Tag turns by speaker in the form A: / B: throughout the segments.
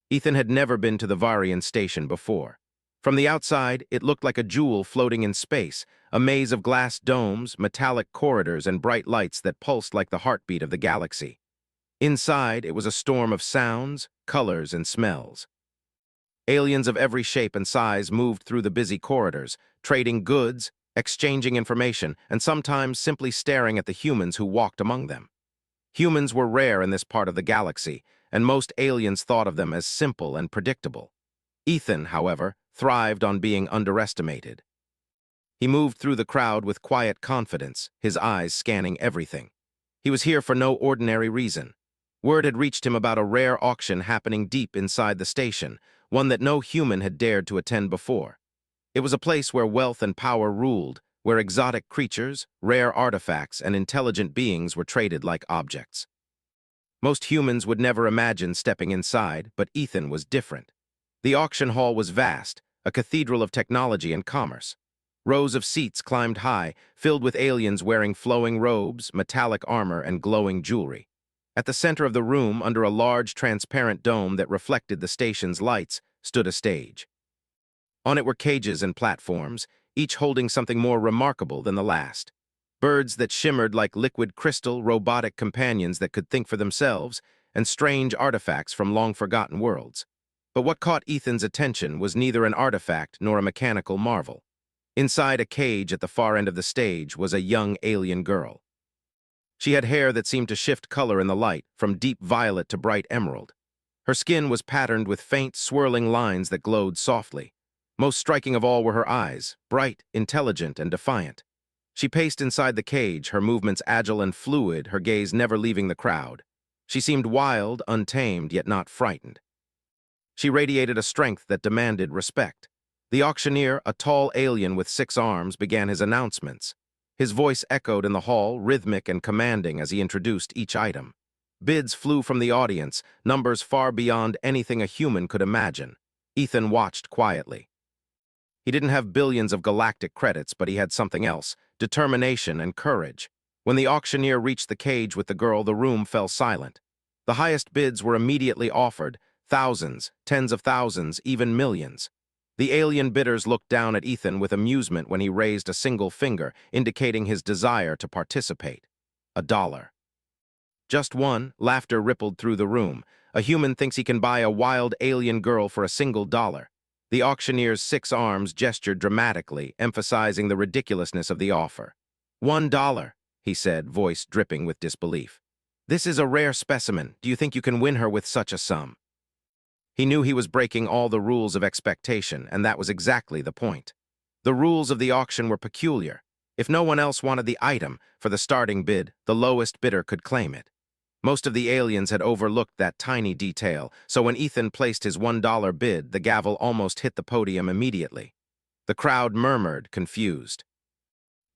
A: Ethan had never been to the Varian station before. From the outside, it looked like a jewel floating in space, a maze of glass domes, metallic corridors, and bright lights that pulsed like the heartbeat of the galaxy. Inside, it was a storm of sounds, colors, and smells. Aliens of every shape and size moved through the busy corridors, trading goods, exchanging information, and sometimes simply staring at the humans who walked among them. Humans were rare in this part of the galaxy, and most aliens thought of them as simple and predictable. Ethan, however, thrived on being underestimated. He moved through the crowd with quiet confidence, his eyes scanning everything. He was here for no ordinary reason. Word had reached him about a rare auction happening deep inside the station, one that no human had dared to attend before. It was a place where wealth and power ruled, where exotic creatures, rare artifacts, and intelligent beings were traded like objects. Most humans would never imagine stepping inside, but Ethan was different. The auction hall was vast, a cathedral of technology and commerce. Rows of seats climbed high, filled with aliens wearing flowing robes, metallic armor, and glowing jewelry. At the center of the room, under a large, transparent dome that reflected the station's lights, stood a stage. On it were cages and platforms, each holding something more remarkable than the last. Birds that shimmered like liquid crystal, robotic companions that could think for themselves, and strange artifacts from long-forgotten worlds. But what caught Ethan's attention was neither an artifact nor a mechanical marvel. Inside a cage at the far end of the stage was a young alien girl. She had hair that seemed to shift color in the light, from deep violet to bright emerald. Her skin was patterned with faint, swirling lines that glowed softly. Most striking of all were her eyes, bright, intelligent, and defiant. She paced inside the cage, her movements agile and fluid, her gaze never leaving the crowd. She seemed wild, untamed, yet not frightened. She radiated a strength that demanded respect. The auctioneer, a tall alien with 6 arms, began his announcements. His voice echoed in the hall, rhythmic and commanding as he introduced each item. Bids flew from the audience, numbers far beyond anything a human could imagine. Ethan watched quietly. He didn't have billions of galactic credits, but he had something else: determination and courage. When the auctioneer reached the cage with the girl, the room fell silent. The highest bids were immediately offered, thousands, tens of thousands, even millions. The alien bidders looked down at Ethan with amusement when he raised a single finger, indicating his desire to participate. $1. Just one. Laughter rippled through the room. A human thinks he can buy a wild alien girl for a single dollar. The auctioneer's 6 arms gestured dramatically, emphasizing the ridiculousness of the offer. $1, he said, voice dripping with disbelief. This is a rare specimen. Do you think you can win her with such a sum? He knew he was breaking all the rules of expectation, and that was exactly the point. The rules of the auction were peculiar. If no one else wanted the item, for the starting bid, the lowest bidder could claim it. Most of the aliens had overlooked that tiny detail, so when Ethan placed his $1 bid, the gavel almost hit the podium immediately. The crowd murmured, confused.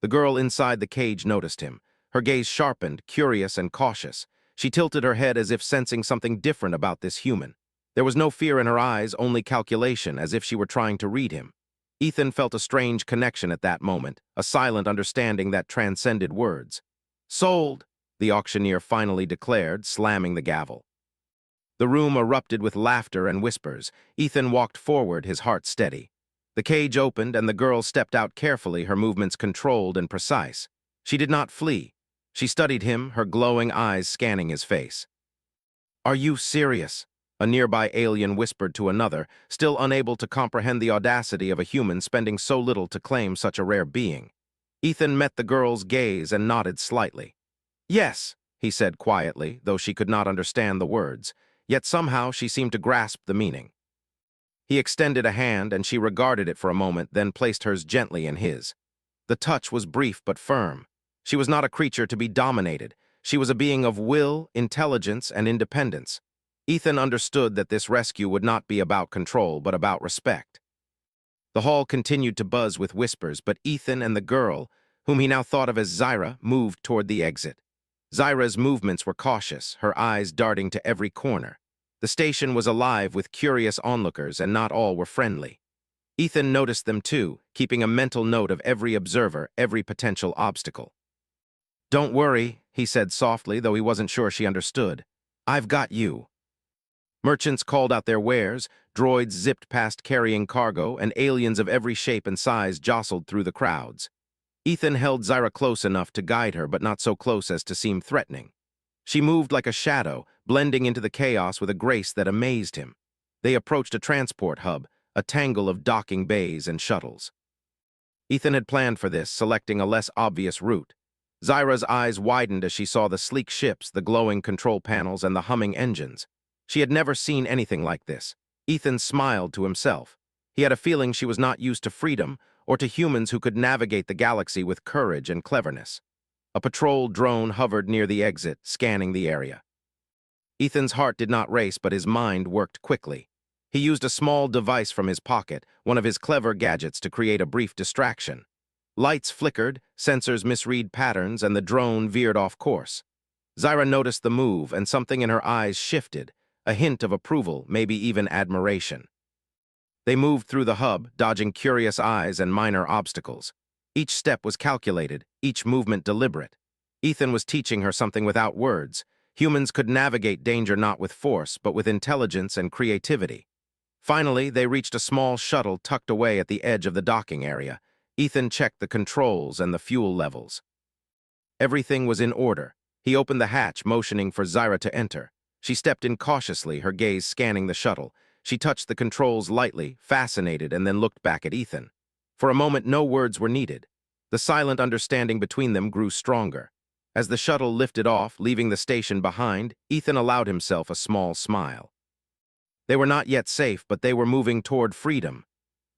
A: The girl inside the cage noticed him. Her gaze sharpened, curious and cautious. She tilted her head as if sensing something different about this human. There was no fear in her eyes, only calculation, as if she were trying to read him. Ethan felt a strange connection at that moment, a silent understanding that transcended words. "Sold!" the auctioneer finally declared, slamming the gavel. The room erupted with laughter and whispers. Ethan walked forward, his heart steady. The cage opened, and the girl stepped out carefully, her movements controlled and precise. She did not flee. She studied him, her glowing eyes scanning his face. "Are you serious?" a nearby alien whispered to another, still unable to comprehend the audacity of a human spending so little to claim such a rare being. Ethan met the girl's gaze and nodded slightly. "Yes," he said quietly, though she could not understand the words, yet somehow she seemed to grasp the meaning. He extended a hand, and she regarded it for a moment, then placed hers gently in his. The touch was brief but firm. She was not a creature to be dominated. She was a being of will, intelligence, and independence. Ethan understood that this rescue would not be about control, but about respect. The hall continued to buzz with whispers, but Ethan and the girl, whom he now thought of as Zyra, moved toward the exit. Zyra's movements were cautious, her eyes darting to every corner. The station was alive with curious onlookers, and not all were friendly. Ethan noticed them too, keeping a mental note of every observer, every potential obstacle. "Don't worry," he said softly, though he wasn't sure she understood. "I've got you." Merchants called out their wares, droids zipped past carrying cargo, and aliens of every shape and size jostled through the crowds. Ethan held Zyra close enough to guide her, but not so close as to seem threatening. She moved like a shadow, blending into the chaos with a grace that amazed him. They approached a transport hub, a tangle of docking bays and shuttles. Ethan had planned for this, selecting a less obvious route. Zyra's eyes widened as she saw the sleek ships, the glowing control panels, and the humming engines. She had never seen anything like this. Ethan smiled to himself. He had a feeling she was not used to freedom, or to humans who could navigate the galaxy with courage and cleverness. A patrol drone hovered near the exit, scanning the area. Ethan's heart did not race, but his mind worked quickly. He used a small device from his pocket, one of his clever gadgets, to create a brief distraction. Lights flickered, sensors misread patterns, and the drone veered off course. Zyra noticed the move, and something in her eyes shifted, a hint of approval, maybe even admiration. They moved through the hub, dodging curious eyes and minor obstacles. Each step was calculated, each movement deliberate. Ethan was teaching her something without words. Humans could navigate danger not with force, but with intelligence and creativity. Finally, they reached a small shuttle tucked away at the edge of the docking area. Ethan checked the controls and the fuel levels. Everything was in order. He opened the hatch, motioning for Zyra to enter. She stepped in cautiously, her gaze scanning the shuttle. She touched the controls lightly, fascinated, and then looked back at Ethan. For a moment, no words were needed. The silent understanding between them grew stronger. As the shuttle lifted off, leaving the station behind, Ethan allowed himself a small smile. They were not yet safe, but they were moving toward freedom.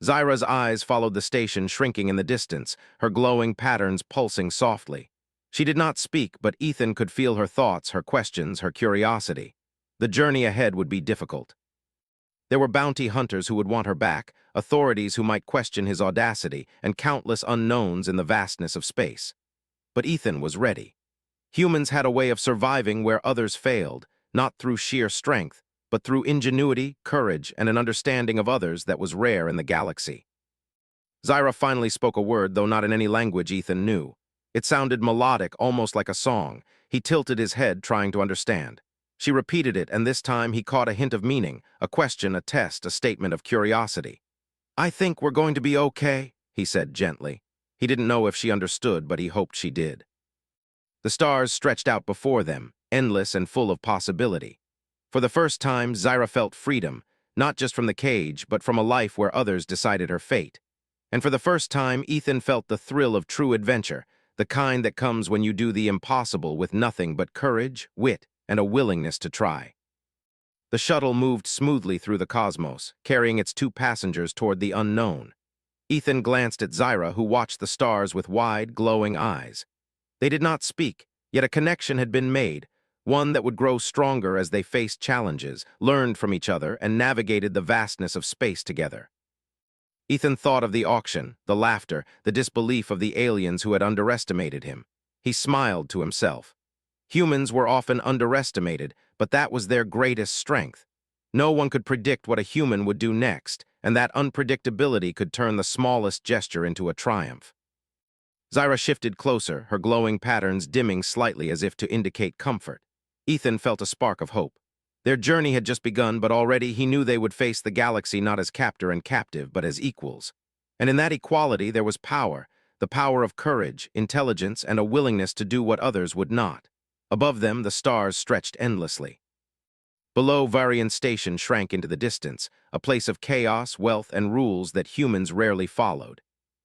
A: Zyra's eyes followed the station, shrinking in the distance, her glowing patterns pulsing softly. She did not speak, but Ethan could feel her thoughts, her questions, her curiosity. The journey ahead would be difficult. There were bounty hunters who would want her back, authorities who might question his audacity, and countless unknowns in the vastness of space. But Ethan was ready. Humans had a way of surviving where others failed, not through sheer strength, but through ingenuity, courage, and an understanding of others that was rare in the galaxy. Zyra finally spoke a word, though not in any language Ethan knew. It sounded melodic, almost like a song. He tilted his head, trying to understand. She repeated it, and this time he caught a hint of meaning, a question, a test, a statement of curiosity. "I think we're going to be okay," he said gently. He didn't know if she understood, but he hoped she did. The stars stretched out before them, endless and full of possibility. For the first time, Zyra felt freedom, not just from the cage, but from a life where others decided her fate. And for the first time, Ethan felt the thrill of true adventure, the kind that comes when you do the impossible with nothing but courage, wit, and a willingness to try. The shuttle moved smoothly through the cosmos, carrying its two passengers toward the unknown. Ethan glanced at Zyra, who watched the stars with wide, glowing eyes. They did not speak, yet a connection had been made, one that would grow stronger as they faced challenges, learned from each other, and navigated the vastness of space together. Ethan thought of the auction, the laughter, the disbelief of the aliens who had underestimated him. He smiled to himself. Humans were often underestimated, but that was their greatest strength. No one could predict what a human would do next, and that unpredictability could turn the smallest gesture into a triumph. Zyra shifted closer, her glowing patterns dimming slightly as if to indicate comfort. Ethan felt a spark of hope. Their journey had just begun, but already he knew they would face the galaxy not as captor and captive, but as equals. And in that equality there was power, the power of courage, intelligence, and a willingness to do what others would not. Above them, the stars stretched endlessly. Below, Varian Station shrank into the distance, a place of chaos, wealth, and rules that humans rarely followed.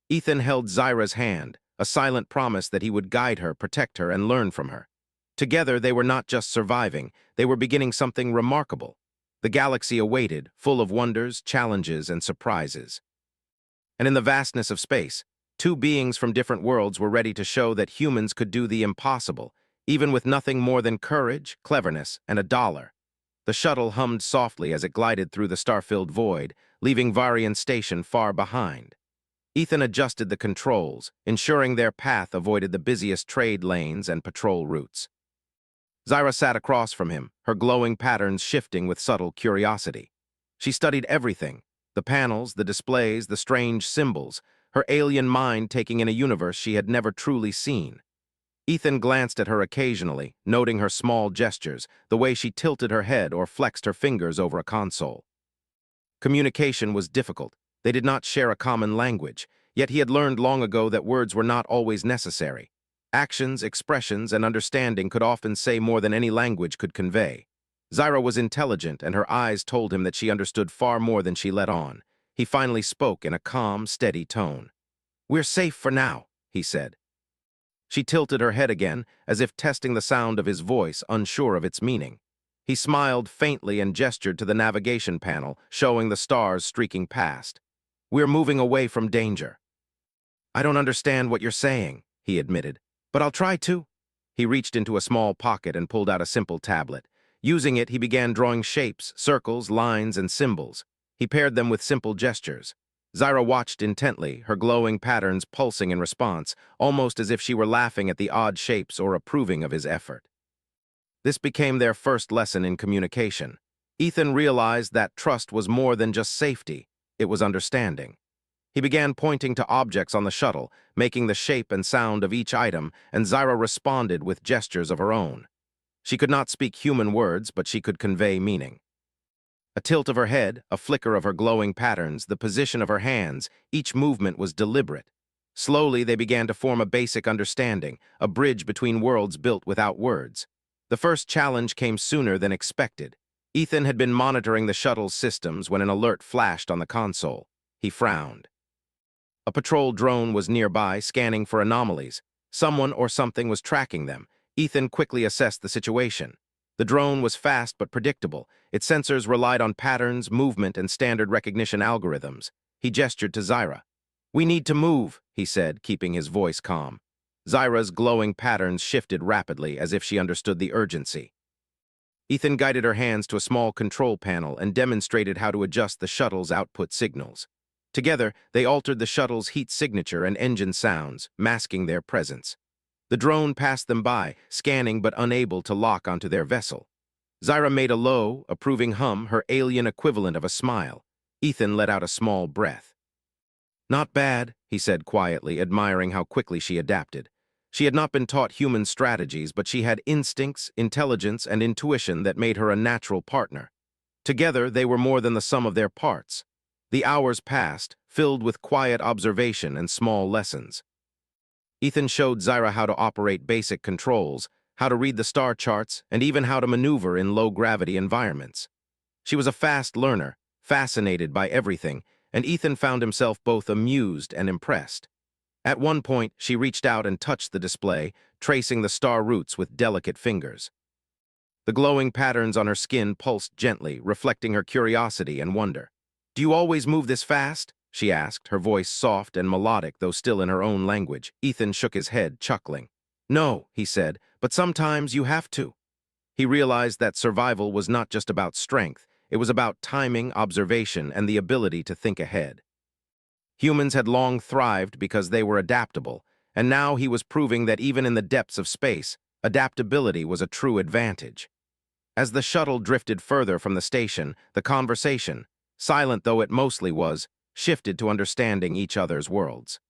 A: Ethan held Zyra's hand, a silent promise that he would guide her, protect her, and learn from her. Together, they were not just surviving, they were beginning something remarkable. The galaxy awaited, full of wonders, challenges, and surprises. And in the vastness of space, two beings from different worlds were ready to show that humans could do the impossible, even with nothing more than courage, cleverness, and a dollar. The shuttle hummed softly as it glided through the star-filled void, leaving Varian Station far behind. Ethan adjusted the controls, ensuring their path avoided the busiest trade lanes and patrol routes. Zyra sat across from him, her glowing patterns shifting with subtle curiosity. She studied everything, the panels, the displays, the strange symbols, her alien mind taking in a universe she had never truly seen. Ethan glanced at her occasionally, noting her small gestures, the way she tilted her head or flexed her fingers over a console. Communication was difficult. They did not share a common language, yet he had learned long ago that words were not always necessary. Actions, expressions, and understanding could often say more than any language could convey. Zyra was intelligent, and her eyes told him that she understood far more than she let on. He finally spoke in a calm, steady tone. "We're safe for now," he said. She tilted her head again, as if testing the sound of his voice, unsure of its meaning. He smiled faintly and gestured to the navigation panel, showing the stars streaking past. "We're moving away from danger." "I don't understand what you're saying," he admitted, "but I'll try to." He reached into a small pocket and pulled out a simple tablet. Using it, he began drawing shapes, circles, lines, and symbols. He paired them with simple gestures. Zyra watched intently, her glowing patterns pulsing in response, almost as if she were laughing at the odd shapes or approving of his effort. This became their first lesson in communication. Ethan realized that trust was more than just safety, it was understanding. He began pointing to objects on the shuttle, making the shape and sound of each item, and Zyra responded with gestures of her own. She could not speak human words, but she could convey meaning. A tilt of her head, a flicker of her glowing patterns, the position of her hands, each movement was deliberate. Slowly, they began to form a basic understanding, a bridge between worlds built without words. The first challenge came sooner than expected. Ethan had been monitoring the shuttle's systems when an alert flashed on the console. He frowned. A patrol drone was nearby, scanning for anomalies. Someone or something was tracking them. Ethan quickly assessed the situation. The drone was fast but predictable. Its sensors relied on patterns, movement, and standard recognition algorithms. He gestured to Zyra. "We need to move," he said, keeping his voice calm. Zyra's glowing patterns shifted rapidly, as if she understood the urgency. Ethan guided her hands to a small control panel and demonstrated how to adjust the shuttle's output signals. Together, they altered the shuttle's heat signature and engine sounds, masking their presence. The drone passed them by, scanning but unable to lock onto their vessel. Zyra made a low, approving hum, her alien equivalent of a smile. Ethan let out a small breath. "Not bad," he said quietly, admiring how quickly she adapted. She had not been taught human strategies, but she had instincts, intelligence, and intuition that made her a natural partner. Together, they were more than the sum of their parts. The hours passed, filled with quiet observation and small lessons. Ethan showed Zyra how to operate basic controls, how to read the star charts, and even how to maneuver in low-gravity environments. She was a fast learner, fascinated by everything, and Ethan found himself both amused and impressed. At one point, she reached out and touched the display, tracing the star routes with delicate fingers. The glowing patterns on her skin pulsed gently, reflecting her curiosity and wonder. "Do you always move this fast?" she asked, her voice soft and melodic, though still in her own language. Ethan shook his head, chuckling. "No," he said, "but sometimes you have to." He realized that survival was not just about strength, it was about timing, observation, and the ability to think ahead. Humans had long thrived because they were adaptable, and now he was proving that even in the depths of space, adaptability was a true advantage. As the shuttle drifted further from the station, the conversation, silent though it mostly was, shifted to understanding each other's worlds.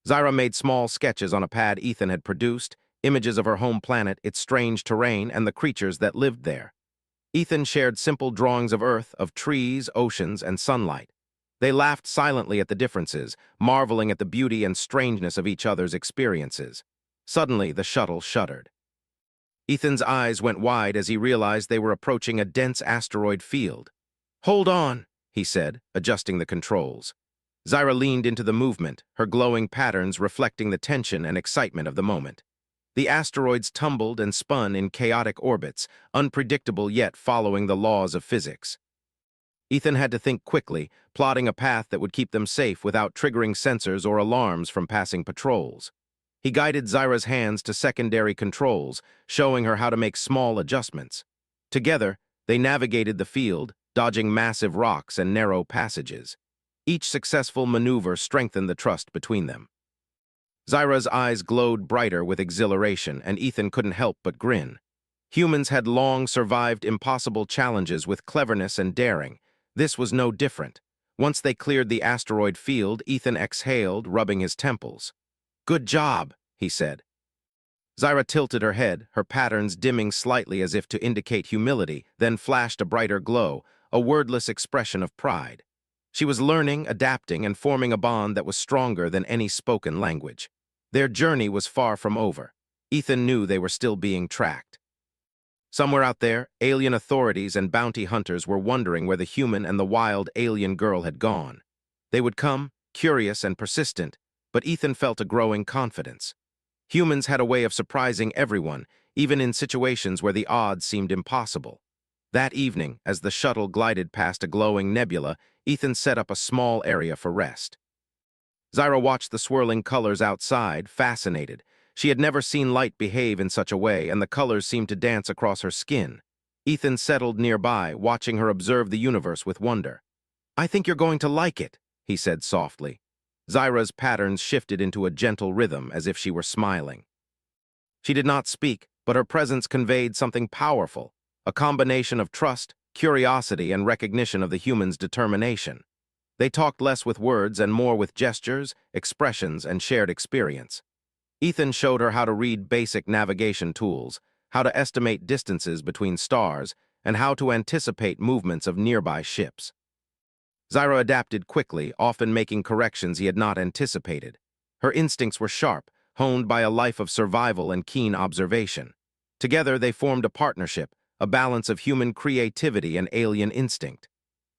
A: Zyra made small sketches on a pad Ethan had produced, images of her home planet, its strange terrain, and the creatures that lived there. Ethan shared simple drawings of Earth, of trees, oceans, and sunlight. They laughed silently at the differences, marveling at the beauty and strangeness of each other's experiences. Suddenly, the shuttle shuddered. Ethan's eyes went wide as he realized they were approaching a dense asteroid field. "Hold on," he said, adjusting the controls. Zyra leaned into the movement, her glowing patterns reflecting the tension and excitement of the moment. The asteroids tumbled and spun in chaotic orbits, unpredictable yet following the laws of physics. Ethan had to think quickly, plotting a path that would keep them safe without triggering sensors or alarms from passing patrols. He guided Zyra's hands to secondary controls, showing her how to make small adjustments. Together, they navigated the field, dodging massive rocks and narrow passages. Each successful maneuver strengthened the trust between them. Zyra's eyes glowed brighter with exhilaration, and Ethan couldn't help but grin. Humans had long survived impossible challenges with cleverness and daring. This was no different. Once they cleared the asteroid field, Ethan exhaled, rubbing his temples. "Good job," he said. Zyra tilted her head, her patterns dimming slightly as if to indicate humility, then flashed a brighter glow, a wordless expression of pride. She was learning, adapting, and forming a bond that was stronger than any spoken language. Their journey was far from over. Ethan knew they were still being tracked. Somewhere out there, alien authorities and bounty hunters were wondering where the human and the wild alien girl had gone. They would come, curious and persistent, but Ethan felt a growing confidence. Humans had a way of surprising everyone, even in situations where the odds seemed impossible. That evening, as the shuttle glided past a glowing nebula, Ethan set up a small area for rest. Zyra watched the swirling colors outside, fascinated. She had never seen light behave in such a way, and the colors seemed to dance across her skin. Ethan settled nearby, watching her observe the universe with wonder. "I think you're going to like it," he said softly. Zyra's patterns shifted into a gentle rhythm, as if she were smiling. She did not speak, but her presence conveyed something powerful, a combination of trust, curiosity, and recognition of the human's determination. They talked less with words and more with gestures, expressions, and shared experience. Ethan showed her how to read basic navigation tools, how to estimate distances between stars, and how to anticipate movements of nearby ships. Zyra adapted quickly, often making corrections he had not anticipated. Her instincts were sharp, honed by a life of survival and keen observation. Together they formed a partnership, a balance of human creativity and alien instinct.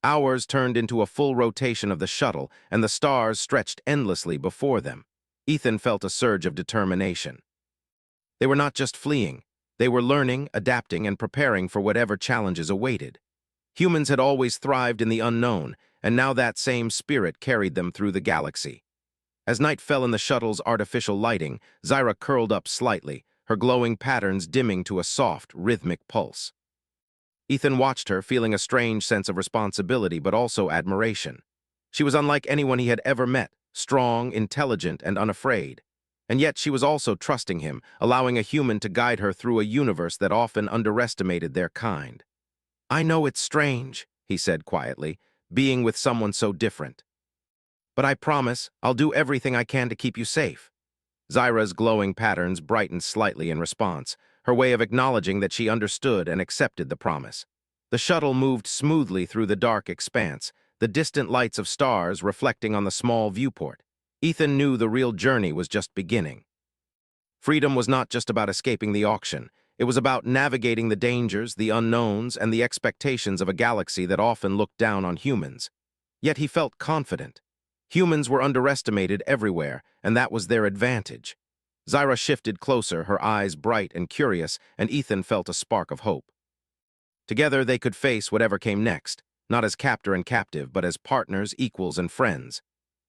A: Hours turned into a full rotation of the shuttle, and the stars stretched endlessly before them. Ethan felt a surge of determination. They were not just fleeing. They were learning, adapting, and preparing for whatever challenges awaited. Humans had always thrived in the unknown, and now that same spirit carried them through the galaxy. As night fell in the shuttle's artificial lighting, Zyra curled up slightly, her glowing patterns dimming to a soft, rhythmic pulse. Ethan watched her, feeling a strange sense of responsibility but also admiration. She was unlike anyone he had ever met, strong, intelligent, and unafraid. And yet she was also trusting him, allowing a human to guide her through a universe that often underestimated their kind. "I know it's strange," he said quietly, "being with someone so different. But I promise I'll do everything I can to keep you safe." Zyra's glowing patterns brightened slightly in response, her way of acknowledging that she understood and accepted the promise. The shuttle moved smoothly through the dark expanse, the distant lights of stars reflecting on the small viewport. Ethan knew the real journey was just beginning. Freedom was not just about escaping the auction. It was about navigating the dangers, the unknowns, and the expectations of a galaxy that often looked down on humans. Yet he felt confident. Humans were underestimated everywhere, and that was their advantage. Zyra shifted closer, her eyes bright and curious, and Ethan felt a spark of hope. Together they could face whatever came next, not as captor and captive, but as partners, equals, and friends.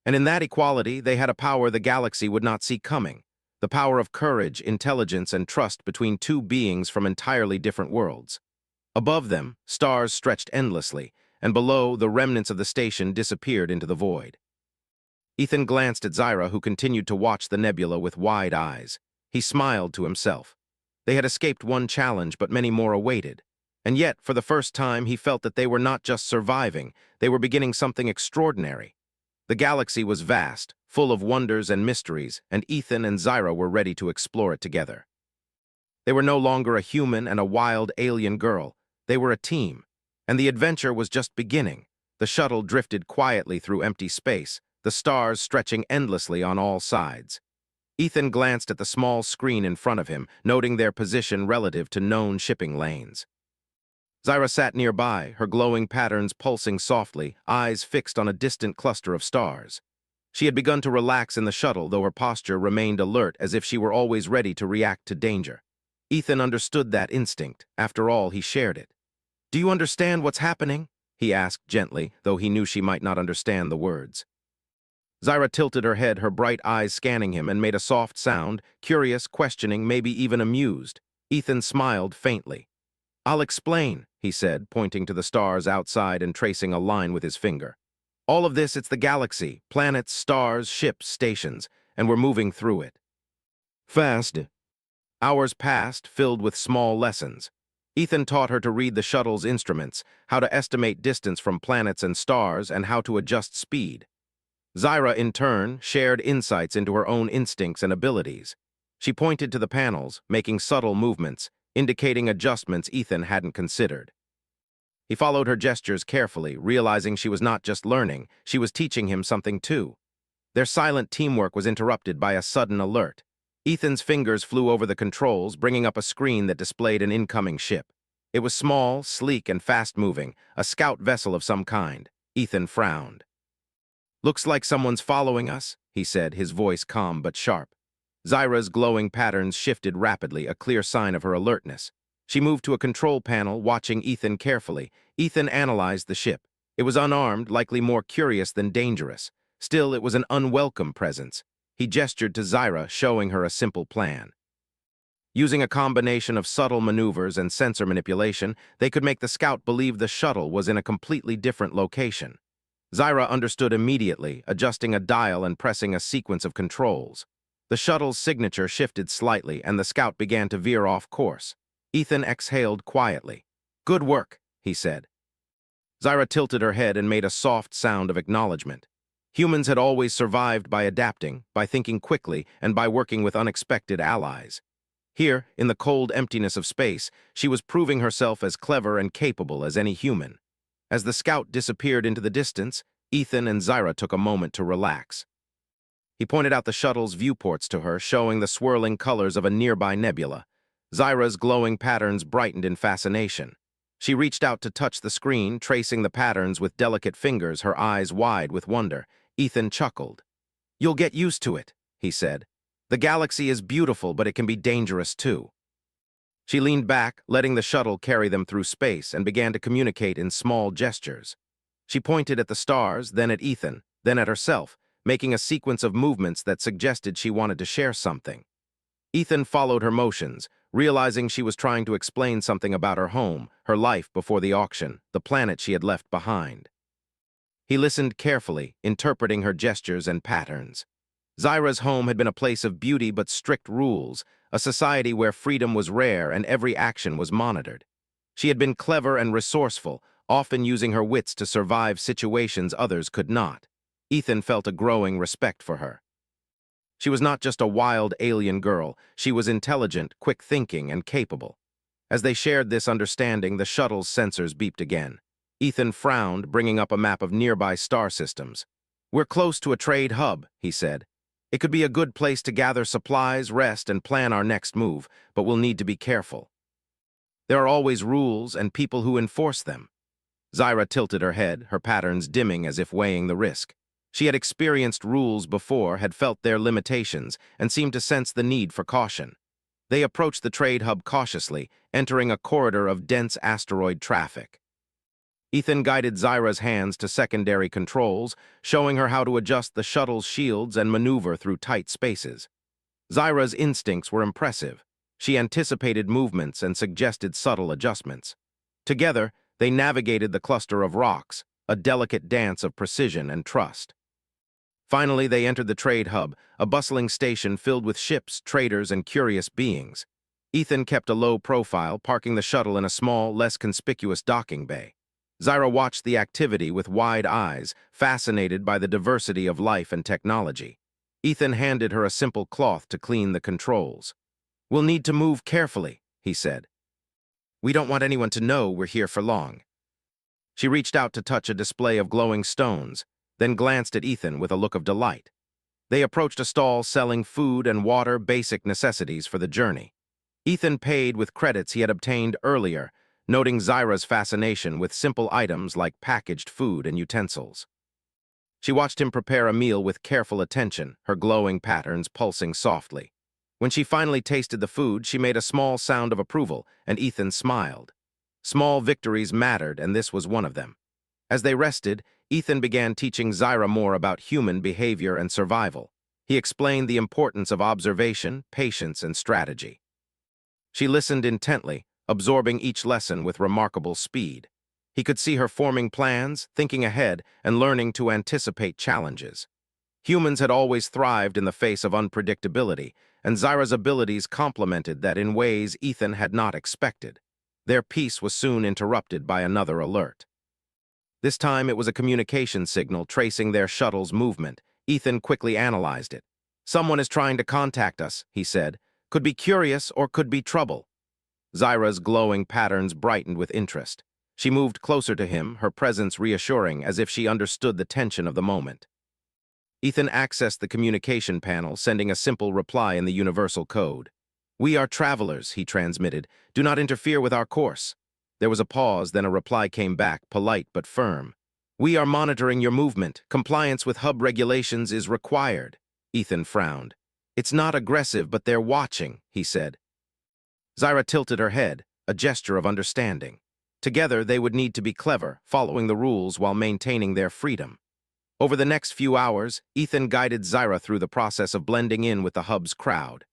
A: And in that equality, they had a power the galaxy would not see coming, the power of courage, intelligence, and trust between two beings from entirely different worlds. Above them, stars stretched endlessly, and below, the remnants of the station disappeared into the void. Ethan glanced at Zyra, who continued to watch the nebula with wide eyes. He smiled to himself. They had escaped one challenge, but many more awaited. And yet, for the first time, he felt that they were not just surviving, they were beginning something extraordinary. The galaxy was vast, full of wonders and mysteries, and Ethan and Zyra were ready to explore it together. They were no longer a human and a wild alien girl. They were a team. And the adventure was just beginning. The shuttle drifted quietly through empty space, the stars stretching endlessly on all sides. Ethan glanced at the small screen in front of him, noting their position relative to known shipping lanes. Zyra sat nearby, her glowing patterns pulsing softly, eyes fixed on a distant cluster of stars. She had begun to relax in the shuttle, though her posture remained alert, as if she were always ready to react to danger. Ethan understood that instinct. After all, he shared it. "Do you understand what's happening?" he asked gently, though he knew she might not understand the words. Zyra tilted her head, her bright eyes scanning him, and made a soft sound, curious, questioning, maybe even amused. Ethan smiled faintly. "I'll explain," he said, pointing to the stars outside and tracing a line with his finger. "All of this, it's the galaxy, planets, stars, ships, stations, and we're moving through it. Fast." Hours passed, filled with small lessons. Ethan taught her to read the shuttle's instruments, how to estimate distance from planets and stars, and how to adjust speed. Zyra, in turn, shared insights into her own instincts and abilities. She pointed to the panels, making subtle movements, indicating adjustments Ethan hadn't considered. He followed her gestures carefully, realizing she was not just learning, she was teaching him something too. Their silent teamwork was interrupted by a sudden alert. Ethan's fingers flew over the controls, bringing up a screen that displayed an incoming ship. It was small, sleek, and fast-moving, a scout vessel of some kind. Ethan frowned. "Looks like someone's following us," he said, his voice calm but sharp. Zyra's glowing patterns shifted rapidly, a clear sign of her alertness. She moved to a control panel, watching Ethan carefully. Ethan analyzed the ship. It was unarmed, likely more curious than dangerous. Still, it was an unwelcome presence. He gestured to Zyra, showing her a simple plan. Using a combination of subtle maneuvers and sensor manipulation, they could make the scout believe the shuttle was in a completely different location. Zyra understood immediately, adjusting a dial and pressing a sequence of controls. The shuttle's signature shifted slightly, and the scout began to veer off course. Ethan exhaled quietly. "Good work," he said. Zyra tilted her head and made a soft sound of acknowledgement. Humans had always survived by adapting, by thinking quickly, and by working with unexpected allies. Here, in the cold emptiness of space, she was proving herself as clever and capable as any human. As the scout disappeared into the distance, Ethan and Zyra took a moment to relax. He pointed out the shuttle's viewports to her, showing the swirling colors of a nearby nebula. Zyra's glowing patterns brightened in fascination. She reached out to touch the screen, tracing the patterns with delicate fingers, her eyes wide with wonder. Ethan chuckled. "You'll get used to it," he said. "The galaxy is beautiful, but it can be dangerous too." She leaned back, letting the shuttle carry them through space, and began to communicate in small gestures. She pointed at the stars, then at Ethan, then at herself, making a sequence of movements that suggested she wanted to share something. Ethan followed her motions, realizing she was trying to explain something about her home, her life before the auction, the planet she had left behind. He listened carefully, interpreting her gestures and patterns. Zyra's home had been a place of beauty but strict rules, a society where freedom was rare and every action was monitored. She had been clever and resourceful, often using her wits to survive situations others could not. Ethan felt a growing respect for her. She was not just a wild alien girl, she was intelligent, quick-thinking, and capable. As they shared this understanding, the shuttle's sensors beeped again. Ethan frowned, bringing up a map of nearby star systems. "We're close to a trade hub," he said. "It could be a good place to gather supplies, rest, and plan our next move, but we'll need to be careful. There are always rules and people who enforce them." Zyra tilted her head, her patterns dimming as if weighing the risk. She had experienced rules before, had felt their limitations, and seemed to sense the need for caution. They approached the trade hub cautiously, entering a corridor of dense asteroid traffic. Ethan guided Zyra's hands to secondary controls, showing her how to adjust the shuttle's shields and maneuver through tight spaces. Zyra's instincts were impressive. She anticipated movements and suggested subtle adjustments. Together, they navigated the cluster of rocks, a delicate dance of precision and trust. Finally, they entered the trade hub, a bustling station filled with ships, traders, and curious beings. Ethan kept a low profile, parking the shuttle in a small, less conspicuous docking bay. Zyra watched the activity with wide eyes, fascinated by the diversity of life and technology. Ethan handed her a simple cloth to clean the controls. "We'll need to move carefully," he said. "We don't want anyone to know we're here for long." She reached out to touch a display of glowing stones, then glanced at Ethan with a look of delight. They approached a stall selling food and water, basic necessities for the journey. Ethan paid with credits he had obtained earlier, noting Zyra's fascination with simple items like packaged food and utensils. She watched him prepare a meal with careful attention, her glowing patterns pulsing softly. When she finally tasted the food, she made a small sound of approval, and Ethan smiled. Small victories mattered, and this was one of them. As they rested, Ethan began teaching Zyra more about human behavior and survival. He explained the importance of observation, patience, and strategy. She listened intently, absorbing each lesson with remarkable speed. He could see her forming plans, thinking ahead, and learning to anticipate challenges. Humans had always thrived in the face of unpredictability, and Zyra's abilities complemented that in ways Ethan had not expected. Their peace was soon interrupted by another alert. This time it was a communication signal tracing their shuttle's movement. Ethan quickly analyzed it. "Someone is trying to contact us," he said. Could be curious or could be trouble. Zyra's glowing patterns brightened with interest. She moved closer to him, her presence reassuring as if she understood the tension of the moment. Ethan accessed the communication panel, sending a simple reply in the universal code. "We are travelers," he transmitted. "Do not interfere with our course." There was a pause, then a reply came back, polite but firm. "We are monitoring your movement. Compliance with hub regulations is required." Ethan frowned. "It's not aggressive, but they're watching," he said. Zyra tilted her head, a gesture of understanding. Together, they would need to be clever, following the rules while maintaining their freedom. Over the next few hours, Ethan guided Zyra through the process of blending in with the hub's crowd.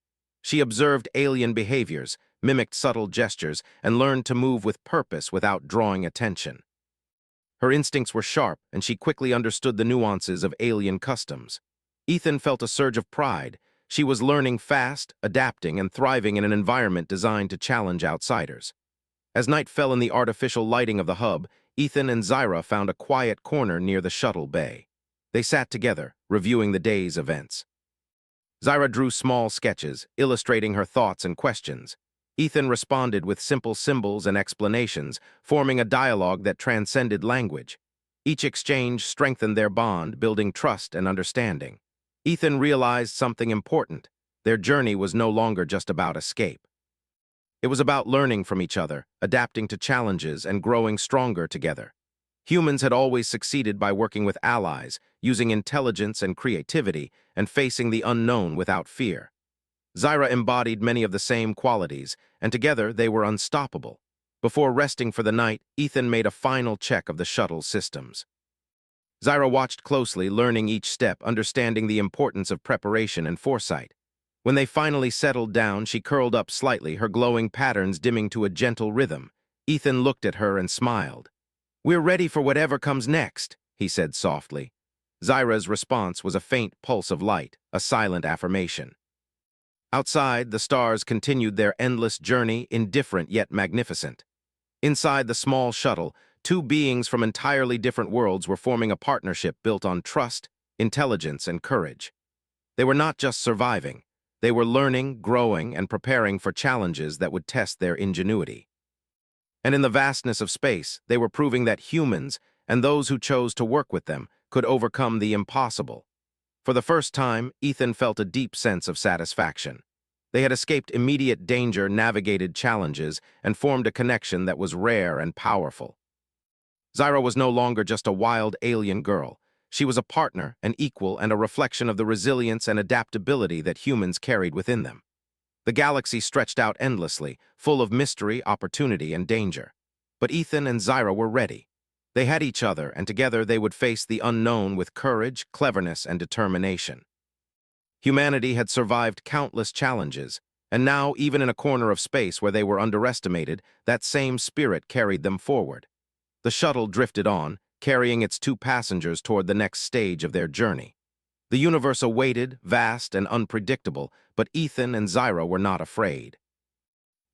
A: She observed alien behaviors, mimicked subtle gestures, and learned to move with purpose without drawing attention. Her instincts were sharp, and she quickly understood the nuances of alien customs. Ethan felt a surge of pride. She was learning fast, adapting, and thriving in an environment designed to challenge outsiders. As night fell in the artificial lighting of the hub, Ethan and Zyra found a quiet corner near the shuttle bay. They sat together, reviewing the day's events. Zyra drew small sketches, illustrating her thoughts and questions. Ethan responded with simple symbols and explanations, forming a dialogue that transcended language. Each exchange strengthened their bond, building trust and understanding. Ethan realized something important. Their journey was no longer just about escape. It was about learning from each other, adapting to challenges, and growing stronger together. Humans had always succeeded by working with allies, using intelligence and creativity, and facing the unknown without fear. Zyra embodied many of the same qualities, and together they were unstoppable. Before resting for the night, Ethan made a final check of the shuttle's systems. Zyra watched closely, learning each step, understanding the importance of preparation and foresight. When they finally settled down, she curled up slightly, her glowing patterns dimming to a gentle rhythm. Ethan looked at her and smiled. "We're ready for whatever comes next," he said softly. Zyra's response was a faint pulse of light, a silent affirmation. Outside, the stars continued their endless journey, indifferent yet magnificent. Inside the small shuttle, two beings from entirely different worlds were forming a partnership built on trust, intelligence, and courage. They were not just surviving. They were learning, growing, and preparing for challenges that would test their ingenuity. And in the vastness of space, they were proving that humans, and those who chose to work with them, could overcome the impossible. For the first time, Ethan felt a deep sense of satisfaction. They had escaped immediate danger, navigated challenges, and formed a connection that was rare and powerful. Zyra was no longer just a wild alien girl. She was a partner, an equal, and a reflection of the resilience and adaptability that humans carried within them. The galaxy stretched out endlessly, full of mystery, opportunity, and danger. But Ethan and Zyra were ready. They had each other, and together they would face the unknown with courage, cleverness, and determination. Humanity had survived countless challenges, and now, even in a corner of space where they were underestimated, that same spirit carried them forward. The shuttle drifted on, carrying its two passengers toward the next stage of their journey. The universe awaited, vast and unpredictable, but Ethan and Zyra were not afraid.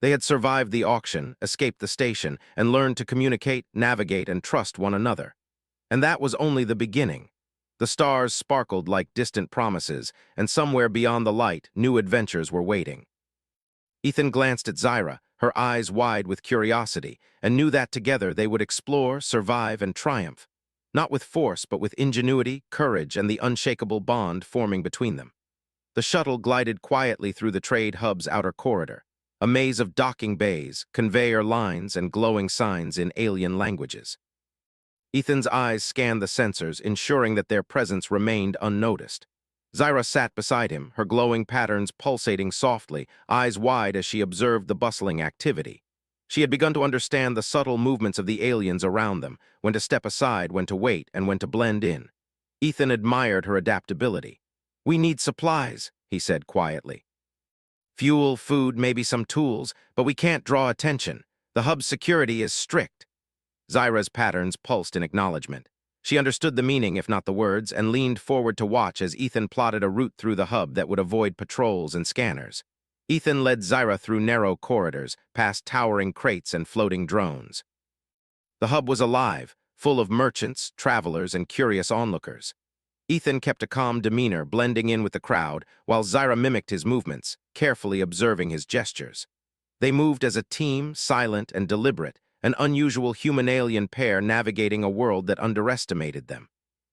A: They had survived the auction, escaped the station, and learned to communicate, navigate, and trust one another. And that was only the beginning. The stars sparkled like distant promises, and somewhere beyond the light, new adventures were waiting. Ethan glanced at Zyra, her eyes wide with curiosity, and knew that together they would explore, survive, and triumph. Not with force, but with ingenuity, courage, and the unshakable bond forming between them. The shuttle glided quietly through the trade hub's outer corridor, a maze of docking bays, conveyor lines, and glowing signs in alien languages. Ethan's eyes scanned the sensors, ensuring that their presence remained unnoticed. Zyra sat beside him, her glowing patterns pulsating softly, eyes wide as she observed the bustling activity. She had begun to understand the subtle movements of the aliens around them, when to step aside, when to wait, and when to blend in. Ethan admired her adaptability. "We need supplies," he said quietly. "Fuel, food, maybe some tools, but we can't draw attention. The hub's security is strict." Zyra's patterns pulsed in acknowledgement. She understood the meaning, if not the words, and leaned forward to watch as Ethan plotted a route through the hub that would avoid patrols and scanners. Ethan led Zyra through narrow corridors, past towering crates and floating drones. The hub was alive, full of merchants, travelers, and curious onlookers. Ethan kept a calm demeanor, blending in with the crowd, while Zyra mimicked his movements, carefully observing his gestures. They moved as a team, silent and deliberate, an unusual human-alien pair navigating a world that underestimated them.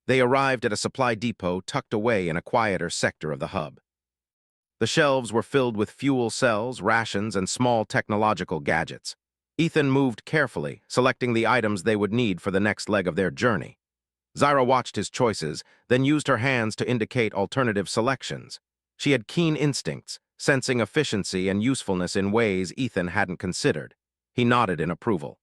A: They arrived at a supply depot tucked away in a quieter sector of the hub. The shelves were filled with fuel cells, rations, and small technological gadgets. Ethan moved carefully, selecting the items they would need for the next leg of their journey. Zyra watched his choices, then used her hands to indicate alternative selections. She had keen instincts, sensing efficiency and usefulness in ways Ethan hadn't considered. He nodded in approval.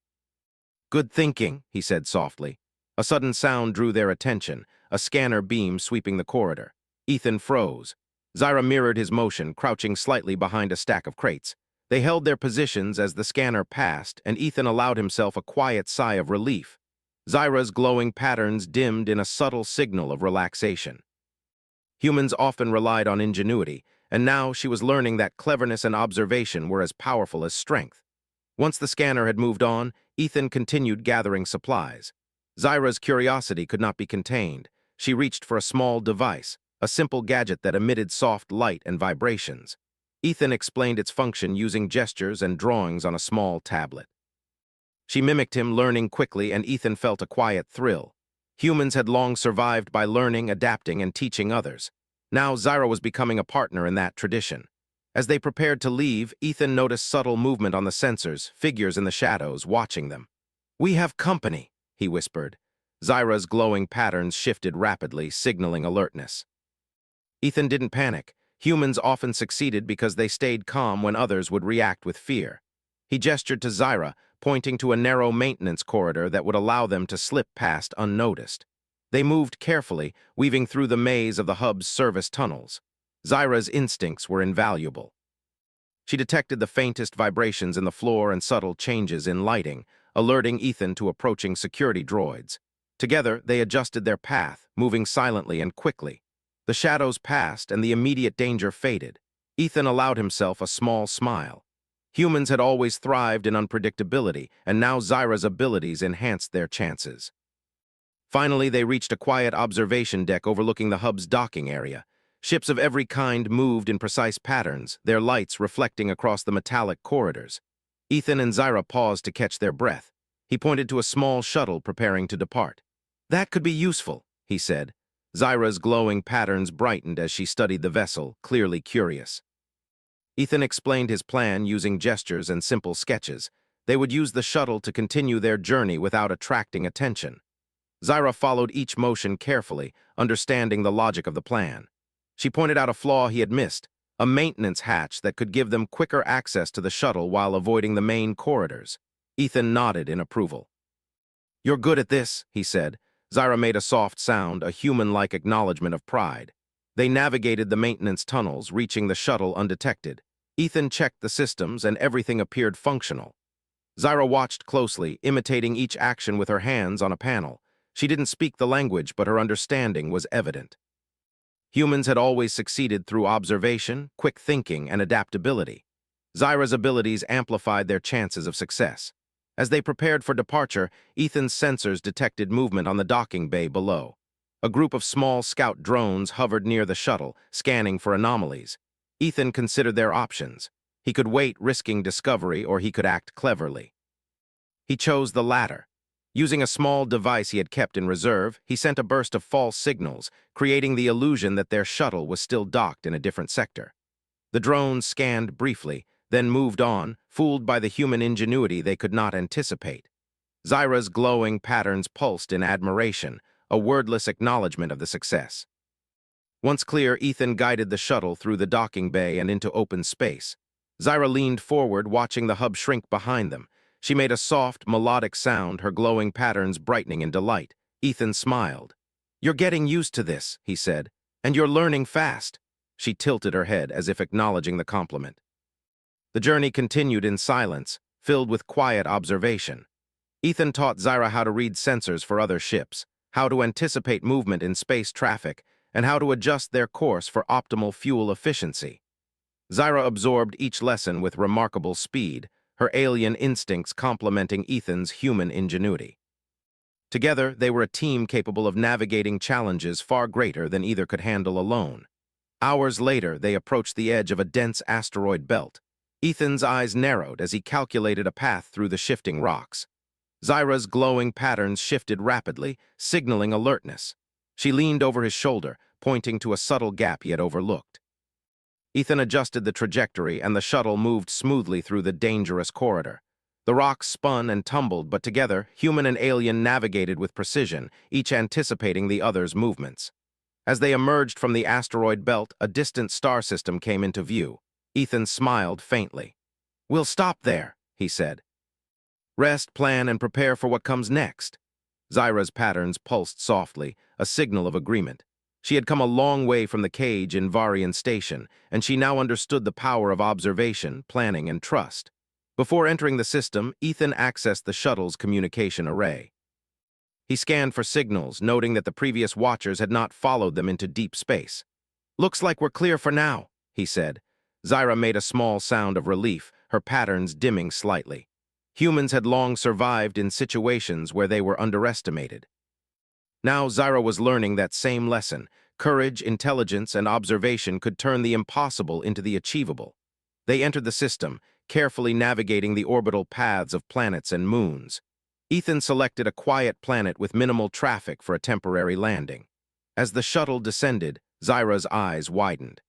A: "Good thinking," he said softly. A sudden sound drew their attention, a scanner beam sweeping the corridor. Ethan froze. Zyra mirrored his motion, crouching slightly behind a stack of crates. They held their positions as the scanner passed, and Ethan allowed himself a quiet sigh of relief. Zyra's glowing patterns dimmed in a subtle signal of relaxation. Humans often relied on ingenuity, and now she was learning that cleverness and observation were as powerful as strength. Once the scanner had moved on, Ethan continued gathering supplies. Zyra's curiosity could not be contained. She reached for a small device, a simple gadget that emitted soft light and vibrations. Ethan explained its function using gestures and drawings on a small tablet. She mimicked him, learning quickly, and Ethan felt a quiet thrill. Humans had long survived by learning, adapting, and teaching others. Now Zyra was becoming a partner in that tradition. As they prepared to leave, Ethan noticed subtle movement on the sensors, figures in the shadows, watching them. "We have company," he whispered. Zyra's glowing patterns shifted rapidly, signaling alertness. Ethan didn't panic. Humans often succeeded because they stayed calm when others would react with fear. He gestured to Zyra, pointing to a narrow maintenance corridor that would allow them to slip past unnoticed. They moved carefully, weaving through the maze of the hub's service tunnels. Zyra's instincts were invaluable. She detected the faintest vibrations in the floor and subtle changes in lighting, alerting Ethan to approaching security droids. Together, they adjusted their path, moving silently and quickly. The shadows passed and the immediate danger faded. Ethan allowed himself a small smile. Humans had always thrived in unpredictability, and now Zyra's abilities enhanced their chances. Finally, they reached a quiet observation deck overlooking the hub's docking area. Ships of every kind moved in precise patterns, their lights reflecting across the metallic corridors. Ethan and Zyra paused to catch their breath. He pointed to a small shuttle preparing to depart. "That could be useful," he said. Zyra's glowing patterns brightened as she studied the vessel, clearly curious. Ethan explained his plan using gestures and simple sketches. They would use the shuttle to continue their journey without attracting attention. Zyra followed each motion carefully, understanding the logic of the plan. She pointed out a flaw he had missed, a maintenance hatch that could give them quicker access to the shuttle while avoiding the main corridors. Ethan nodded in approval. "You're good at this," he said. Zyra made a soft sound, a human-like acknowledgement of pride. They navigated the maintenance tunnels, reaching the shuttle undetected. Ethan checked the systems, and everything appeared functional. Zyra watched closely, imitating each action with her hands on a panel. She didn't speak the language, but her understanding was evident. Humans had always succeeded through observation, quick thinking, and adaptability. Zyra's abilities amplified their chances of success. As they prepared for departure, Ethan's sensors detected movement on the docking bay below. A group of small scout drones hovered near the shuttle, scanning for anomalies. Ethan considered their options. He could wait, risking discovery, or he could act cleverly. He chose the latter. Using a small device he had kept in reserve, he sent a burst of false signals, creating the illusion that their shuttle was still docked in a different sector. The drones scanned briefly, then moved on, fooled by the human ingenuity they could not anticipate. Zyra's glowing patterns pulsed in admiration, a wordless acknowledgement of the success. Once clear, Ethan guided the shuttle through the docking bay and into open space. Zyra leaned forward, watching the hub shrink behind them. She made a soft, melodic sound, her glowing patterns brightening in delight. Ethan smiled. "You're getting used to this," he said, "and you're learning fast." She tilted her head as if acknowledging the compliment. The journey continued in silence, filled with quiet observation. Ethan taught Zyra how to read sensors for other ships, how to anticipate movement in space traffic, and how to adjust their course for optimal fuel efficiency. Zyra absorbed each lesson with remarkable speed, her alien instincts complementing Ethan's human ingenuity. Together, they were a team capable of navigating challenges far greater than either could handle alone. Hours later, they approached the edge of a dense asteroid belt. Ethan's eyes narrowed as he calculated a path through the shifting rocks. Zyra's glowing patterns shifted rapidly, signaling alertness. She leaned over his shoulder, pointing to a subtle gap he had overlooked. Ethan adjusted the trajectory, and the shuttle moved smoothly through the dangerous corridor. The rocks spun and tumbled, but together, human and alien navigated with precision, each anticipating the other's movements. As they emerged from the asteroid belt, a distant star system came into view. Ethan smiled faintly. "We'll stop there," he said. "Rest, plan, and prepare for what comes next." Zyra's patterns pulsed softly, a signal of agreement. She had come a long way from the cage in Varian Station, and she now understood the power of observation, planning, and trust. Before entering the system, Ethan accessed the shuttle's communication array. He scanned for signals, noting that the previous watchers had not followed them into deep space. "Looks like we're clear for now," he said. Zyra made a small sound of relief, her patterns dimming slightly. Humans had long survived in situations where they were underestimated. Now Zyra was learning that same lesson. Courage, intelligence, and observation could turn the impossible into the achievable. They entered the system, carefully navigating the orbital paths of planets and moons. Ethan selected a quiet planet with minimal traffic for a temporary landing. As the shuttle descended, Zyra's eyes widened.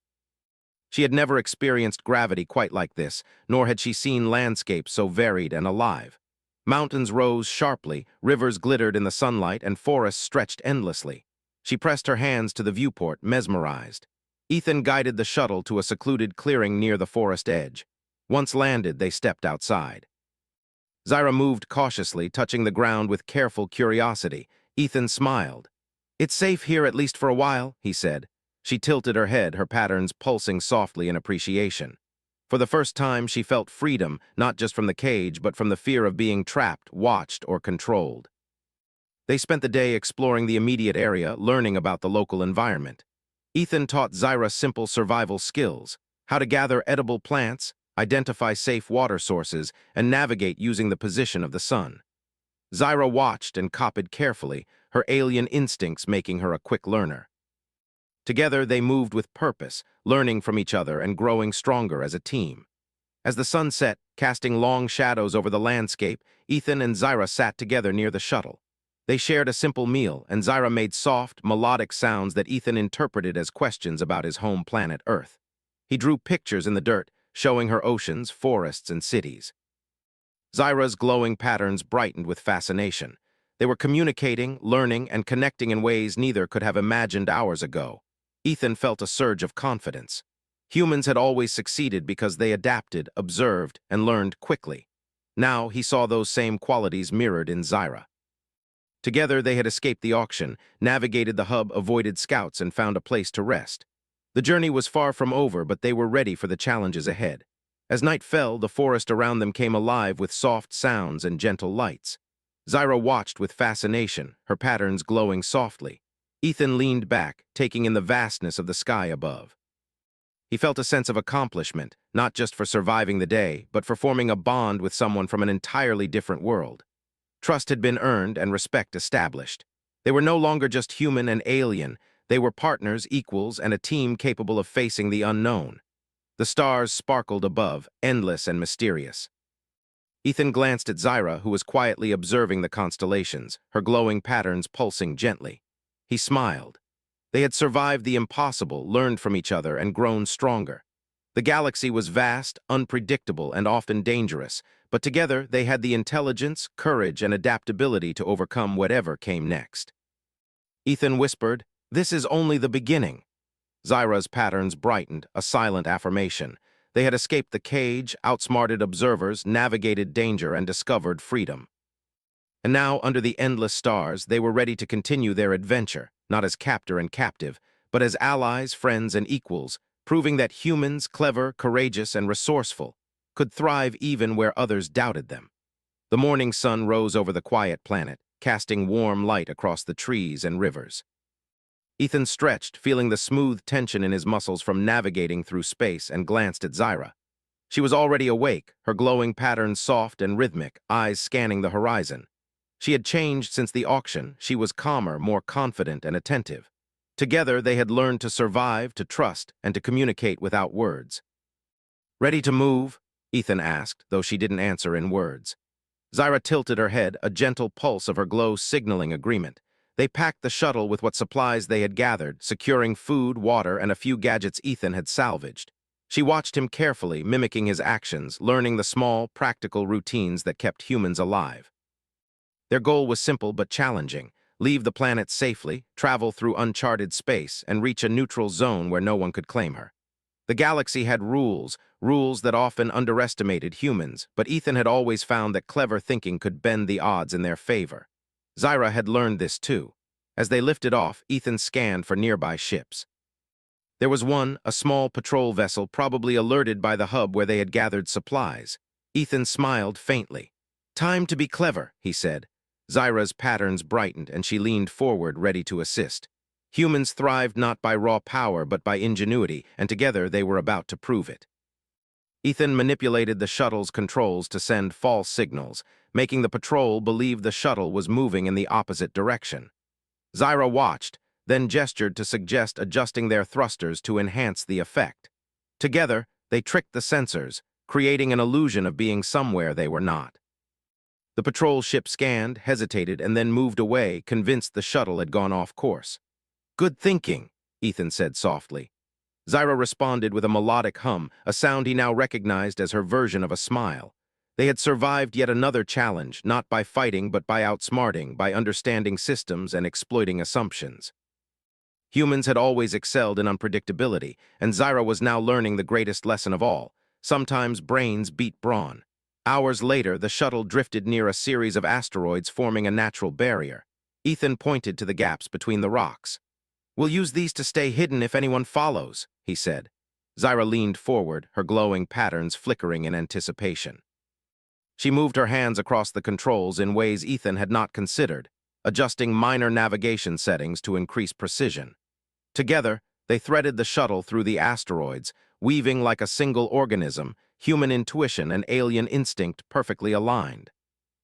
A: She had never experienced gravity quite like this, nor had she seen landscapes so varied and alive. Mountains rose sharply, rivers glittered in the sunlight, and forests stretched endlessly. She pressed her hands to the viewport, mesmerized. Ethan guided the shuttle to a secluded clearing near the forest edge. Once landed, they stepped outside. Zyra moved cautiously, touching the ground with careful curiosity. Ethan smiled. "It's safe here at least for a while," he said. She tilted her head, her patterns pulsing softly in appreciation. For the first time, she felt freedom, not just from the cage, but from the fear of being trapped, watched, or controlled. They spent the day exploring the immediate area, learning about the local environment. Ethan taught Zyra simple survival skills: how to gather edible plants, identify safe water sources, and navigate using the position of the sun. Zyra watched and copied carefully, her alien instincts making her a quick learner. Together, they moved with purpose, learning from each other and growing stronger as a team. As the sun set, casting long shadows over the landscape, Ethan and Zyra sat together near the shuttle. They shared a simple meal, and Zyra made soft, melodic sounds that Ethan interpreted as questions about his home planet, Earth. He drew pictures in the dirt, showing her oceans, forests, and cities. Zyra's glowing patterns brightened with fascination. They were communicating, learning, and connecting in ways neither could have imagined hours ago. Ethan felt a surge of confidence. Humans had always succeeded because they adapted, observed, and learned quickly. Now he saw those same qualities mirrored in Zyra. Together they had escaped the auction, navigated the hub, avoided scouts, and found a place to rest. The journey was far from over, but they were ready for the challenges ahead. As night fell, the forest around them came alive with soft sounds and gentle lights. Zyra watched with fascination, her patterns glowing softly. Ethan leaned back, taking in the vastness of the sky above. He felt a sense of accomplishment, not just for surviving the day, but for forming a bond with someone from an entirely different world. Trust had been earned and respect established. They were no longer just human and alien. They were partners, equals, and a team capable of facing the unknown. The stars sparkled above, endless and mysterious. Ethan glanced at Zyra, who was quietly observing the constellations, her glowing patterns pulsing gently. He smiled. They had survived the impossible, learned from each other, and grown stronger. The galaxy was vast, unpredictable, and often dangerous, but together they had the intelligence, courage, and adaptability to overcome whatever came next. Ethan whispered, "This is only the beginning." Zyra's patterns brightened, a silent affirmation. They had escaped the cage, outsmarted observers, navigated danger, and discovered freedom. And now, under the endless stars, they were ready to continue their adventure, not as captor and captive, but as allies, friends, and equals, proving that humans, clever, courageous, and resourceful, could thrive even where others doubted them. The morning sun rose over the quiet planet, casting warm light across the trees and rivers. Ethan stretched, feeling the smooth tension in his muscles from navigating through space, and glanced at Zyra. She was already awake, her glowing patterns soft and rhythmic, eyes scanning the horizon. She had changed since the auction. She was calmer, more confident, and attentive. Together, they had learned to survive, to trust, and to communicate without words. "Ready to move?" Ethan asked, though she didn't answer in words. Zyra tilted her head, a gentle pulse of her glow signaling agreement. They packed the shuttle with what supplies they had gathered, securing food, water, and a few gadgets Ethan had salvaged. She watched him carefully, mimicking his actions, learning the small, practical routines that kept humans alive. Their goal was simple but challenging: leave the planet safely, travel through uncharted space, and reach a neutral zone where no one could claim her. The galaxy had rules that often underestimated humans, but Ethan had always found that clever thinking could bend the odds in their favor. Zyra had learned this too. As they lifted off, Ethan scanned for nearby ships. There was one, a small patrol vessel, probably alerted by the hub where they had gathered supplies. Ethan smiled faintly. "Time to be clever," he said. Zyra's patterns brightened, and she leaned forward, ready to assist. Humans thrived not by raw power, but by ingenuity, and together they were about to prove it. Ethan manipulated the shuttle's controls to send false signals, making the patrol believe the shuttle was moving in the opposite direction. Zyra watched, then gestured to suggest adjusting their thrusters to enhance the effect. Together, they tricked the sensors, creating an illusion of being somewhere they were not. The patrol ship scanned, hesitated, and then moved away, convinced the shuttle had gone off course. "Good thinking," Ethan said softly. Zyra responded with a melodic hum, a sound he now recognized as her version of a smile. They had survived yet another challenge, not by fighting but by outsmarting, by understanding systems and exploiting assumptions. Humans had always excelled in unpredictability, and Zyra was now learning the greatest lesson of all. Sometimes brains beat brawn. Hours later, the shuttle drifted near a series of asteroids forming a natural barrier. Ethan pointed to the gaps between the rocks. "We'll use these to stay hidden if anyone follows," he said. Zyra leaned forward, her glowing patterns flickering in anticipation. She moved her hands across the controls in ways Ethan had not considered, adjusting minor navigation settings to increase precision. Together, they threaded the shuttle through the asteroids, weaving like a single organism, human intuition and alien instinct perfectly aligned.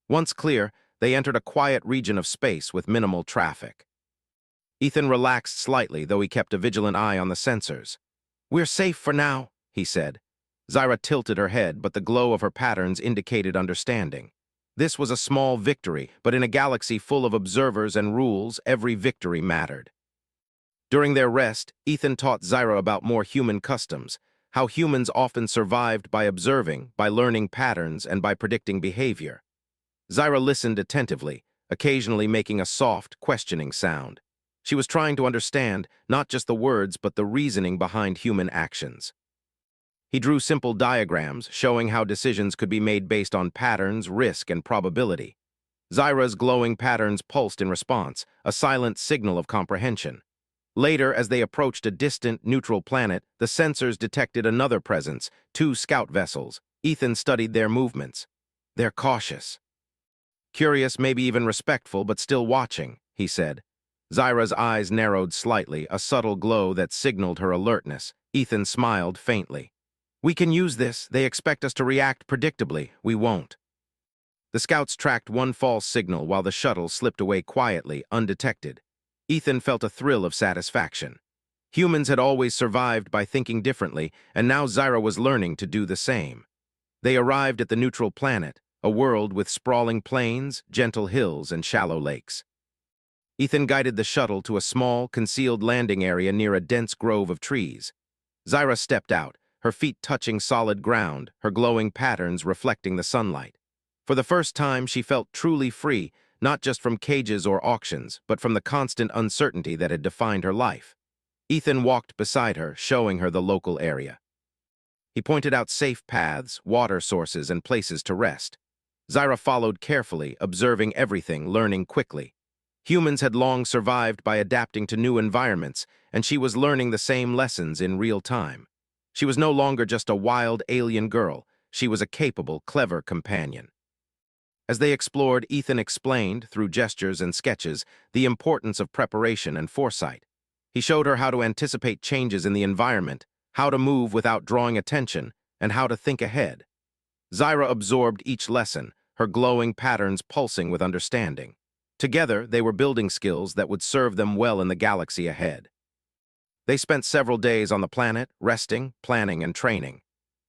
A: Once clear, they entered a quiet region of space with minimal traffic. Ethan relaxed slightly, though he kept a vigilant eye on the sensors. "We're safe for now," he said. Zyra tilted her head, but the glow of her patterns indicated understanding. This was a small victory, but in a galaxy full of observers and rules, every victory mattered. During their rest, Ethan taught Zyra about more human customs, how humans often survived by observing, by learning patterns, and by predicting behavior. Zyra listened attentively, occasionally making a soft, questioning sound. She was trying to understand not just the words but the reasoning behind human actions. He drew simple diagrams showing how decisions could be made based on patterns, risk, and probability. Zyra's glowing patterns pulsed in response, a silent signal of comprehension. Later, as they approached a distant, neutral planet, the sensors detected another presence, two scout vessels. Ethan studied their movements. "They're cautious. Curious, maybe even respectful, but still watching," he said. Zyra's eyes narrowed slightly, a subtle glow that signaled her alertness. Ethan smiled faintly. "We can use this. They expect us to react predictably. We won't." The scouts tracked one false signal while the shuttle slipped away quietly, undetected. Ethan felt a thrill of satisfaction. Humans had always survived by thinking differently, and now Zyra was learning to do the same. They arrived at the neutral planet, a world with sprawling plains, gentle hills, and shallow lakes. Ethan guided the shuttle to a small, concealed landing area near a dense grove of trees. Zyra stepped out, her feet touching solid ground, her glowing patterns reflecting the sunlight. For the first time, she felt truly free, not just from cages or auctions, but from the constant uncertainty that had defined her life. Ethan walked beside her, showing her the local area. He pointed out safe paths, water sources, and places to rest. Zyra followed carefully, observing everything, learning quickly. Humans had long survived by adapting to new environments, and she was learning the same lessons in real time. She was no longer just a wild alien girl. She was a capable, clever companion. As they explored, Ethan explained, through gestures and sketches, the importance of preparation and foresight. He showed her how to anticipate changes in the environment, how to move without drawing attention, and how to think ahead. Zyra absorbed each lesson, her glowing patterns pulsing with understanding. Together, they were building skills that would serve them well in the galaxy ahead. They spent several days on the planet, resting, planning, and training.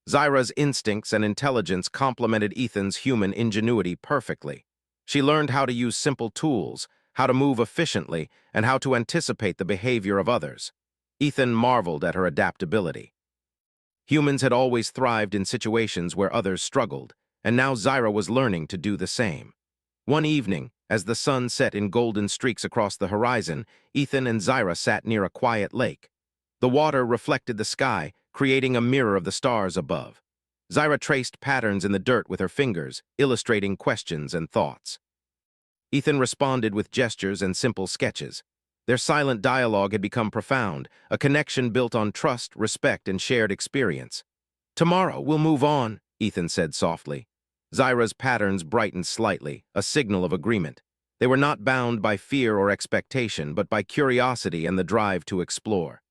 A: Zyra's instincts and intelligence complemented Ethan's human ingenuity perfectly. She learned how to use simple tools, how to move efficiently, and how to anticipate the behavior of others. Ethan marveled at her adaptability. Humans had always thrived in situations where others struggled, and now Zyra was learning to do the same. One evening, as the sun set in golden streaks across the horizon, Ethan and Zyra sat near a quiet lake. The water reflected the sky, creating a mirror of the stars above. Zyra traced patterns in the dirt with her fingers, illustrating questions and thoughts. Ethan responded with gestures and simple sketches. Their silent dialogue had become profound, a connection built on trust, respect, and shared experience. "Tomorrow, we'll move on," Ethan said softly. Zyra's patterns brightened slightly, a signal of agreement. They were not bound by fear or expectation, but by curiosity and the drive to explore.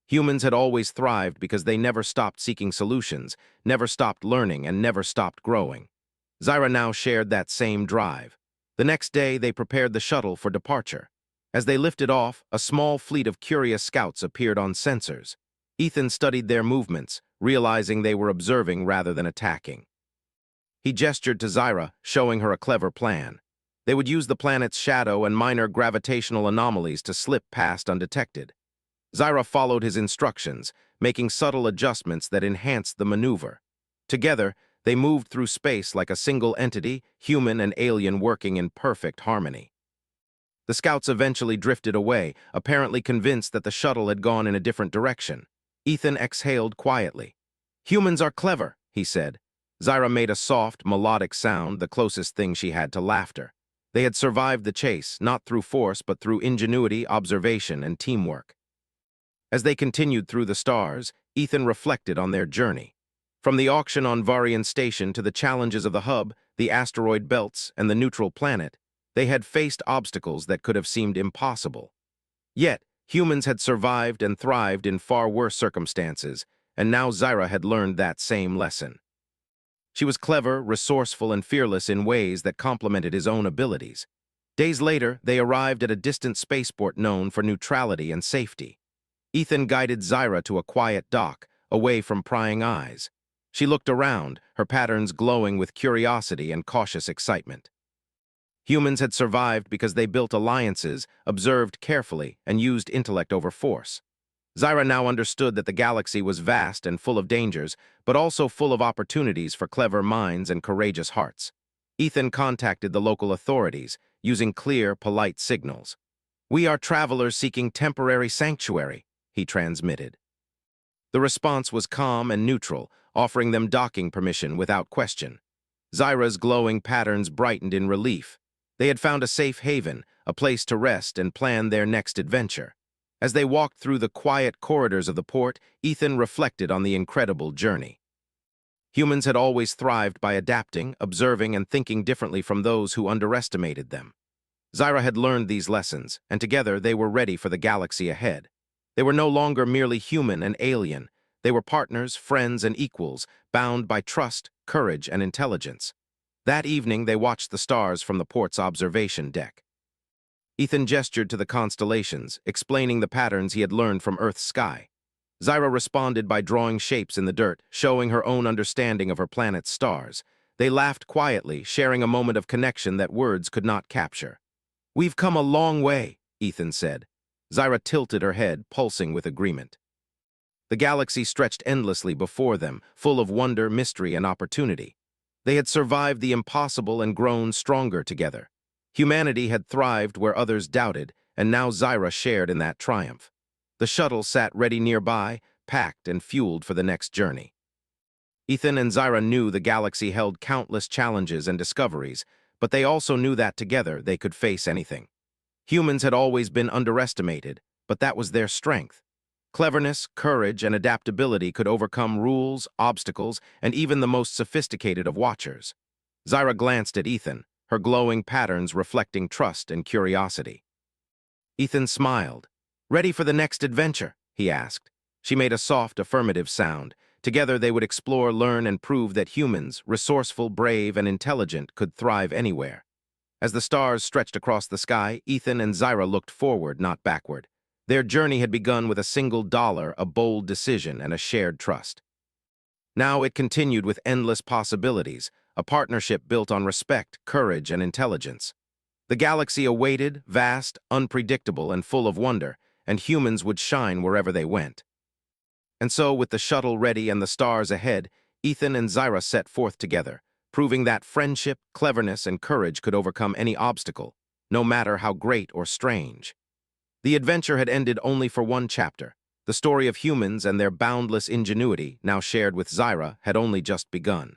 A: Humans had always thrived because they never stopped seeking solutions, never stopped learning, and never stopped growing. Zyra now shared that same drive. The next day, they prepared the shuttle for departure. As they lifted off, a small fleet of curious scouts appeared on sensors. Ethan studied their movements, realizing they were observing rather than attacking. He gestured to Zyra, showing her a clever plan. They would use the planet's shadow and minor gravitational anomalies to slip past undetected. Zyra followed his instructions, making subtle adjustments that enhanced the maneuver. Together, they moved through space like a single entity, human and alien working in perfect harmony. The scouts eventually drifted away, apparently convinced that the shuttle had gone in a different direction. Ethan exhaled quietly. "Humans are clever," he said. Zyra made a soft, melodic sound, the closest thing she had to laughter. They had survived the chase, not through force, but through ingenuity, observation, and teamwork. As they continued through the stars, Ethan reflected on their journey. From the auction on Varian Station to the challenges of the hub, the asteroid belts, and the neutral planet, they had faced obstacles that could have seemed impossible. Yet, humans had survived and thrived in far worse circumstances, and now Zyra had learned that same lesson. She was clever, resourceful, and fearless in ways that complemented his own abilities. Days later, they arrived at a distant spaceport known for neutrality and safety. Ethan guided Zyra to a quiet dock, away from prying eyes. She looked around, her patterns glowing with curiosity and cautious excitement. Humans had survived because they built alliances, observed carefully, and used intellect over force. Zyra now understood that the galaxy was vast and full of dangers, but also full of opportunities for clever minds and courageous hearts. Ethan contacted the local authorities, using clear, polite signals. "We are travelers seeking temporary sanctuary," he transmitted. The response was calm and neutral, offering them docking permission without question. Zyra's glowing patterns brightened in relief. They had found a safe haven, a place to rest and plan their next adventure. As they walked through the quiet corridors of the port, Ethan reflected on the incredible journey. Humans had always thrived by adapting, observing, and thinking differently from those who underestimated them. Zyra had learned these lessons, and together they were ready for the galaxy ahead. They were no longer merely human and alien. They were partners, friends, and equals, bound by trust, courage, and intelligence. That evening, they watched the stars from the port's observation deck. Ethan gestured to the constellations, explaining the patterns he had learned from Earth's sky. Zyra responded by drawing shapes in the dirt, showing her own understanding of her planet's stars. They laughed quietly, sharing a moment of connection that words could not capture. "We've come a long way," Ethan said. Zyra tilted her head, pulsing with agreement. The galaxy stretched endlessly before them, full of wonder, mystery, and opportunity. They had survived the impossible and grown stronger together. Humanity had thrived where others doubted, and now Zyra shared in that triumph. The shuttle sat ready nearby, packed and fueled for the next journey. Ethan and Zyra knew the galaxy held countless challenges and discoveries, but they also knew that together they could face anything. Humans had always been underestimated, but that was their strength. Cleverness, courage, and adaptability could overcome rules, obstacles, and even the most sophisticated of watchers. Zyra glanced at Ethan, her glowing patterns reflecting trust and curiosity. Ethan smiled. "Ready for the next adventure?" he asked. She made a soft, affirmative sound, Together, they would explore, learn, and prove that humans, resourceful, brave, and intelligent, could thrive anywhere. As the stars stretched across the sky, Ethan and Zyra looked forward, not backward. Their journey had begun with a single dollar, a bold decision, and a shared trust. Now it continued with endless possibilities, a partnership built on respect, courage, and intelligence. The galaxy awaited, vast, unpredictable, and full of wonder, and humans would shine wherever they went. And so, with the shuttle ready and the stars ahead, Ethan and Zyra set forth together, proving that friendship, cleverness, and courage could overcome any obstacle, no matter how great or strange. The adventure had ended only for one chapter. The story of humans and their boundless ingenuity, now shared with Zyra, had only just begun.